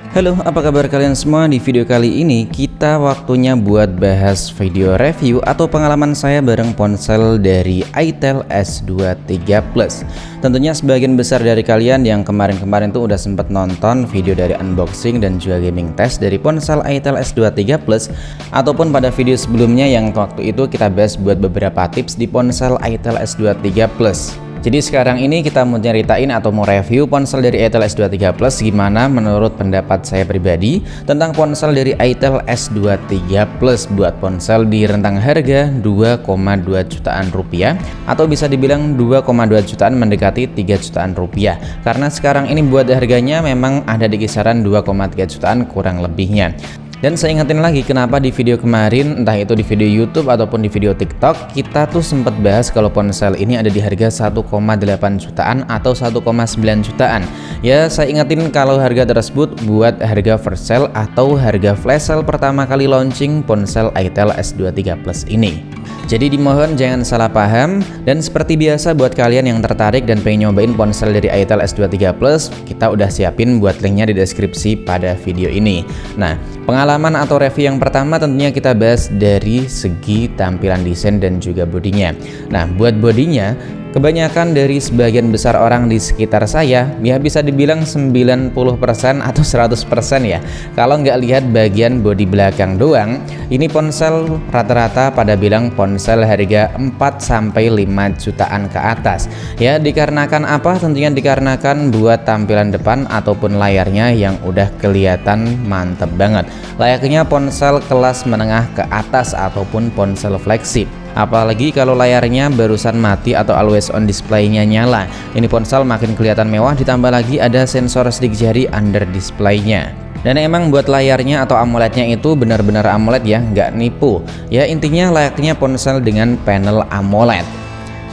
Halo, apa kabar kalian semua? Di video kali ini kita waktunya buat bahas video review atau pengalaman saya bareng ponsel dari Itel S23 Plus. Tentunya sebagian besar dari kalian yang kemarin-kemarin tuh udah sempet nonton video dari unboxing dan juga gaming test dari ponsel Itel S23 Plus, ataupun pada video sebelumnya yang waktu itu kita bahas buat beberapa tips di ponsel Itel S23 Plus. Jadi sekarang ini kita mau nyeritain atau mau review ponsel dari Itel S23 Plus gimana menurut pendapat saya pribadi tentang ponsel dari Itel S23 Plus buat ponsel di rentang harga 2,2 jutaan rupiah atau bisa dibilang 2,2 jutaan mendekati 3 jutaan rupiah, karena sekarang ini buat harganya memang ada di kisaran 2,3 jutaan kurang lebihnya. Dan saya ingetin lagi, kenapa di video kemarin, entah itu di video YouTube ataupun di video TikTok, kita tuh sempat bahas kalau ponsel ini ada di harga 1,8 jutaan atau 1,9 jutaan. Ya, saya ingetin kalau harga tersebut buat harga first sale atau harga flash sale pertama kali launching ponsel Itel S23 Plus ini. Jadi dimohon jangan salah paham, dan seperti biasa buat kalian yang tertarik dan pengen nyobain ponsel dari Itel S23 Plus, kita udah siapin buat linknya di deskripsi pada video ini. Nah, pengalaman atau review yang pertama tentunya kita bahas dari segi tampilan desain dan juga bodinya. Nah, buat bodinya, kebanyakan dari sebagian besar orang di sekitar saya, ya bisa dibilang 90% atau 100% ya. Kalau nggak lihat bagian bodi belakang doang, ini ponsel rata-rata pada bilang ponsel harga 4-5 jutaan ke atas. Ya, dikarenakan apa? Tentunya dikarenakan buat tampilan depan ataupun layarnya yang udah kelihatan mantep banget. Layaknya ponsel kelas menengah ke atas ataupun ponsel flagship. Apalagi kalau layarnya barusan mati atau always on display-nya nyala. Ini ponsel makin kelihatan mewah, ditambah lagi ada sensor sidik jari under display-nya. Dan emang buat layarnya atau AMOLED-nya itu benar-benar AMOLED ya, nggak nipu. Ya, intinya layaknya ponsel dengan panel AMOLED.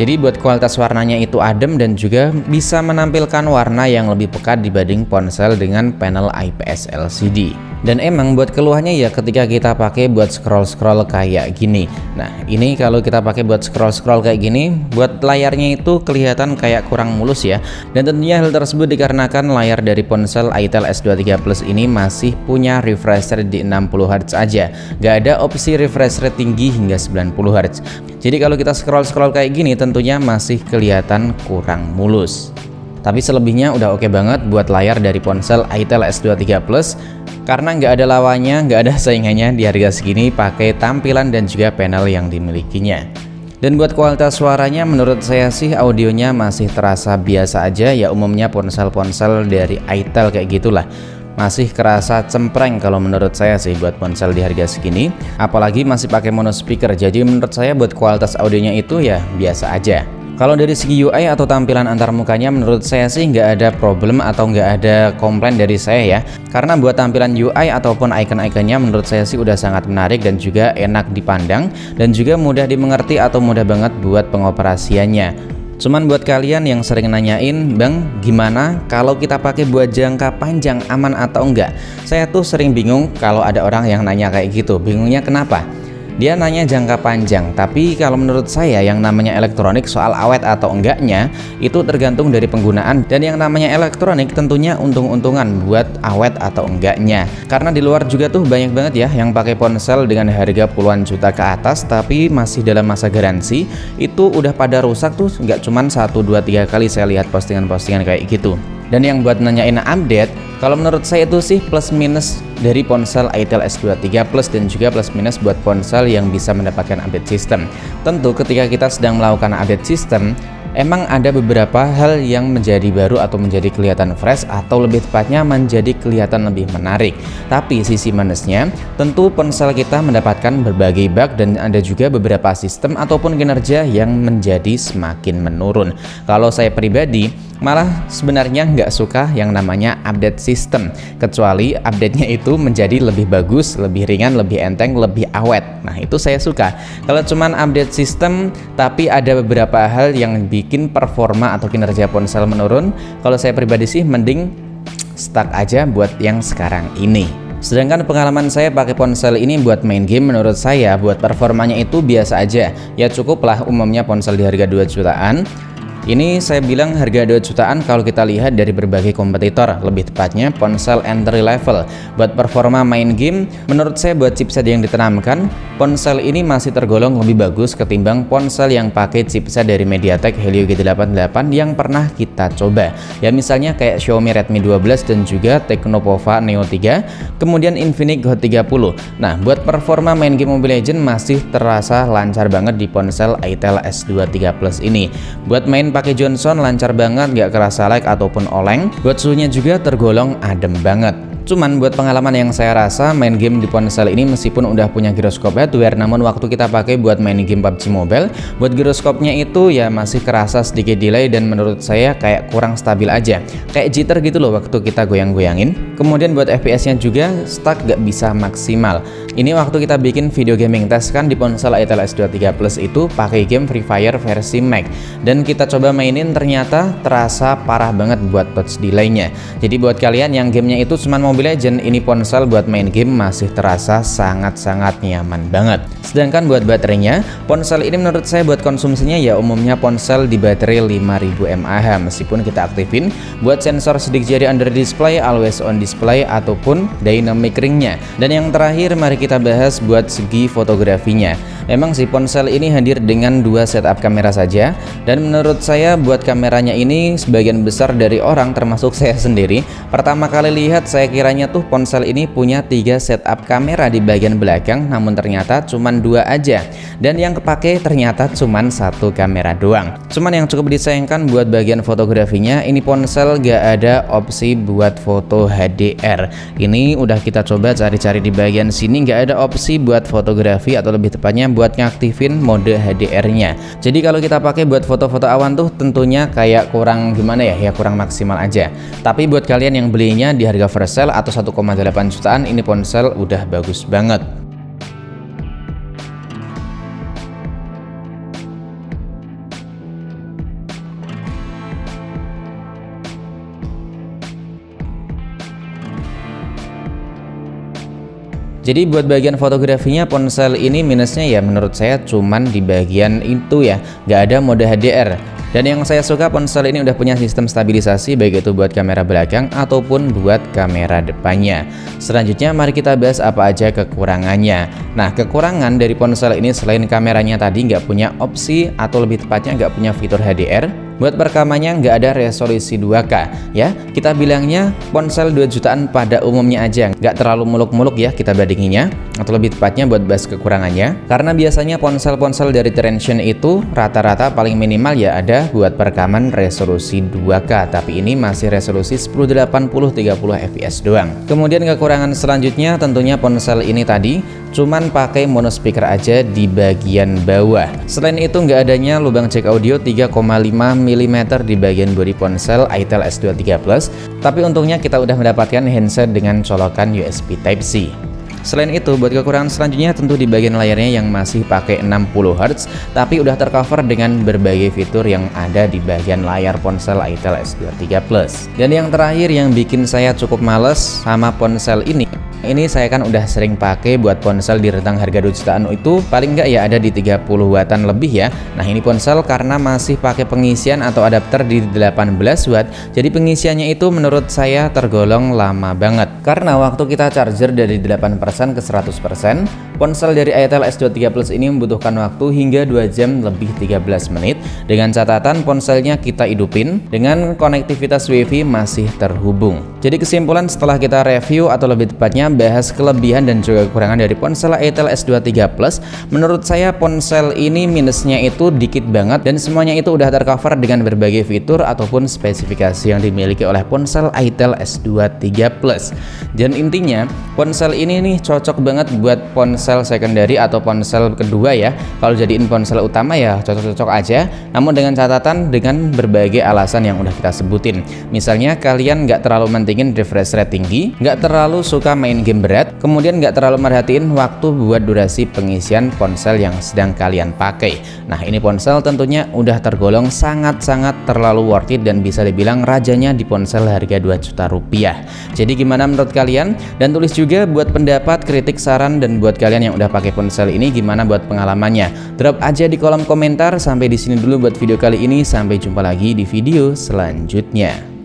Jadi buat kualitas warnanya itu adem dan juga bisa menampilkan warna yang lebih pekat dibanding ponsel dengan panel IPS LCD. Dan emang buat keluhannya ya ketika kita pakai buat scroll-scroll kayak gini. Nah, ini kalau kita pakai buat scroll-scroll kayak gini, buat layarnya itu kelihatan kayak kurang mulus ya. Dan tentunya hal tersebut dikarenakan layar dari ponsel Itel S23 Plus ini masih punya refresh rate di 60 Hz aja. Gak ada opsi refresh rate tinggi hingga 90 Hz. Jadi kalau kita scroll-scroll kayak gini tentunya masih kelihatan kurang mulus. Tapi selebihnya udah oke banget buat layar dari ponsel Itel S23 Plus, karena nggak ada lawannya, nggak ada saingannya di harga segini pakai tampilan dan juga panel yang dimilikinya. Dan buat kualitas suaranya menurut saya sih audionya masih terasa biasa aja ya, umumnya ponsel-ponsel dari Itel kayak gitulah. Masih kerasa cempreng kalau menurut saya sih buat ponsel di harga segini, apalagi masih pakai mono speaker. Jadi menurut saya buat kualitas audionya itu ya biasa aja. Kalau dari segi UI atau tampilan antar mukanya menurut saya sih nggak ada problem atau nggak ada komplain dari saya ya. Karena buat tampilan UI ataupun icon-iconnya menurut saya sih udah sangat menarik dan juga enak dipandang dan juga mudah dimengerti atau mudah banget buat pengoperasiannya. Cuman buat kalian yang sering nanyain, Bang, gimana kalau kita pakai buat jangka panjang, aman atau enggak? Saya tuh sering bingung kalau ada orang yang nanya kayak gitu. Bingungnya kenapa? Dia nanya jangka panjang, tapi kalau menurut saya yang namanya elektronik soal awet atau enggaknya itu tergantung dari penggunaan, dan yang namanya elektronik tentunya untung-untungan buat awet atau enggaknya. Karena di luar juga tuh banyak banget ya yang pakai ponsel dengan harga puluhan juta ke atas tapi masih dalam masa garansi, itu udah pada rusak tuh nggak cuman 1, 2, 3 kali saya lihat postingan-postingan kayak gitu. Dan yang buat nanyain update, kalau menurut saya itu sih plus minus dari ponsel Itel S23 Plus dan juga plus minus buat ponsel yang bisa mendapatkan update sistem. Tentu ketika kita sedang melakukan update sistem, emang ada beberapa hal yang menjadi baru atau menjadi kelihatan fresh atau lebih tepatnya menjadi kelihatan lebih menarik. Tapi sisi minusnya, tentu ponsel kita mendapatkan berbagai bug dan ada juga beberapa sistem ataupun kinerja yang menjadi semakin menurun. Kalau saya pribadi malah sebenarnya nggak suka yang namanya update system, kecuali update-nya itu menjadi lebih bagus, lebih ringan, lebih enteng, lebih awet. Nah, itu saya suka. Kalau cuman update system tapi ada beberapa hal yang bikin performa atau kinerja ponsel menurun, kalau saya pribadi sih mending stuck aja buat yang sekarang ini. Sedangkan pengalaman saya pakai ponsel ini buat main game, menurut saya buat performanya itu biasa aja. Ya cukuplah umumnya ponsel di harga 2 jutaan Ini saya bilang harga 2 jutaan kalau kita lihat dari berbagai kompetitor, lebih tepatnya ponsel entry level. Buat performa main game, menurut saya buat chipset yang ditanamkan, ponsel ini masih tergolong lebih bagus ketimbang ponsel yang pakai chipset dari MediaTek Helio G88 yang pernah kita coba. Ya misalnya kayak Xiaomi Redmi 12 dan juga Tecnopova Neo 3, kemudian Infinix Hot 30. Nah, buat performa main game Mobile Legends masih terasa lancar banget di ponsel Itel S23 Plus ini. Buat main pakai Johnson lancar banget, gak kerasa lag ataupun oleng. Buat suhunya juga tergolong adem banget. Cuman buat pengalaman yang saya rasa, main game di ponsel ini meskipun udah punya giroskop hardware, namun waktu kita pakai buat main game PUBG Mobile, buat giroskopnya itu ya masih kerasa sedikit delay dan menurut saya kayak kurang stabil aja, kayak jitter gitu loh waktu kita goyang-goyangin. Kemudian buat FPS-nya juga stuck, gak bisa maksimal. Ini waktu kita bikin video gaming test kan di ponsel Itel S23 Plus itu pakai game Free Fire versi Mac, dan kita coba mainin ternyata terasa parah banget buat touch delay-nya. Jadi buat kalian yang gamenya itu cuma Mobile Legends, ini ponsel buat main game masih terasa sangat-sangat nyaman banget. Sedangkan buat baterainya, ponsel ini menurut saya buat konsumsinya ya umumnya ponsel di baterai 5000 mAh, meskipun kita aktifin buat sensor sidik jari under display, always on display ataupun dynamic ring-nya. Dan yang terakhir mari kita bahas buat segi fotografinya. Memang si ponsel ini hadir dengan 2 setup kamera saja, dan menurut saya buat kameranya ini sebagian besar dari orang termasuk saya sendiri pertama kali lihat saya kiranya tuh ponsel ini punya 3 setup kamera di bagian belakang, namun ternyata cuman 2 aja, dan yang kepake ternyata cuman 1 kamera doang. Cuman yang cukup disayangkan buat bagian fotografinya, ini ponsel gak ada opsi buat foto HDR. Ini udah kita coba cari-cari di bagian sini, gak ada opsi buat fotografi atau lebih tepatnya buat ngaktifin mode HDR-nya. Jadi kalau kita pakai buat foto-foto awan tuh tentunya kayak kurang gimana ya, kurang maksimal aja. Tapi buat kalian yang belinya di harga flash sale atau 1,8 jutaan, ini ponsel udah bagus banget. Jadi buat bagian fotografinya ponsel ini minusnya ya menurut saya cuman di bagian itu ya, nggak ada mode HDR. Dan yang saya suka ponsel ini udah punya sistem stabilisasi baik itu buat kamera belakang ataupun buat kamera depannya. Selanjutnya mari kita bahas apa aja kekurangannya. Nah, kekurangan dari ponsel ini selain kameranya tadi nggak punya opsi atau lebih tepatnya nggak punya fitur HDR, buat perekamannya nggak ada resolusi 2K ya. Kita bilangnya ponsel 2 jutaan pada umumnya aja, nggak terlalu muluk-muluk ya kita bandinginnya, atau lebih tepatnya buat bahas kekurangannya. Karena biasanya ponsel-ponsel dari Transsion itu rata-rata paling minimal ya ada buat perekaman resolusi 2K, tapi ini masih resolusi 1080 30 fps doang. Kemudian kekurangan selanjutnya tentunya ponsel ini tadi cuman pakai mono speaker aja di bagian bawah. Selain itu nggak adanya lubang jack audio 3,5 mm di bagian bodi ponsel Itel S23 Plus, tapi untungnya kita udah mendapatkan handset dengan colokan USB Type-C. Selain itu buat kekurangan selanjutnya tentu di bagian layarnya yang masih pakai 60Hz, tapi udah tercover dengan berbagai fitur yang ada di bagian layar ponsel Itel S23 Plus. Dan yang terakhir yang bikin saya cukup males sama ponsel ini saya kan udah sering pakai buat ponsel di rentang harga 2 jutaan itu paling nggak ya ada di 30 wattan lebih ya. Nah, ini ponsel karena masih pakai pengisian atau adapter di 18 watt, jadi pengisiannya itu menurut saya tergolong lama banget. Karena waktu kita charger dari 8% ke 100%, ponsel dari Itel S23 Plus ini membutuhkan waktu hingga 2 jam lebih 13 menit, dengan catatan ponselnya kita hidupin dengan konektivitas WiFi masih terhubung. Jadi kesimpulan setelah kita review atau lebih tepatnya bahas kelebihan dan juga kekurangan dari ponsel Itel S23 Plus, menurut saya ponsel ini minusnya itu dikit banget dan semuanya itu udah tercover dengan berbagai fitur ataupun spesifikasi yang dimiliki oleh ponsel Itel S23 Plus. Dan intinya ponsel ini nih cocok banget buat ponsel secondary atau ponsel kedua ya. Kalau jadiin ponsel utama ya cocok-cocok aja, namun dengan catatan dengan berbagai alasan yang udah kita sebutin. Misalnya kalian nggak terlalu mentingin refresh rate tinggi, nggak terlalu suka main game berat, kemudian nggak terlalu merhatiin waktu buat durasi pengisian ponsel yang sedang kalian pakai. Nah, ini ponsel tentunya udah tergolong sangat-sangat terlalu worth it dan bisa dibilang rajanya di ponsel harga 2 juta rupiah. Jadi gimana menurut kalian? Dan tulis juga buat pendapat, kritik, saran, dan buat kalian kalian yang udah pakai ponsel ini gimana buat pengalamannya? Drop aja di kolom komentar. Sampai di sini dulu buat video kali ini. Sampai jumpa lagi di video selanjutnya.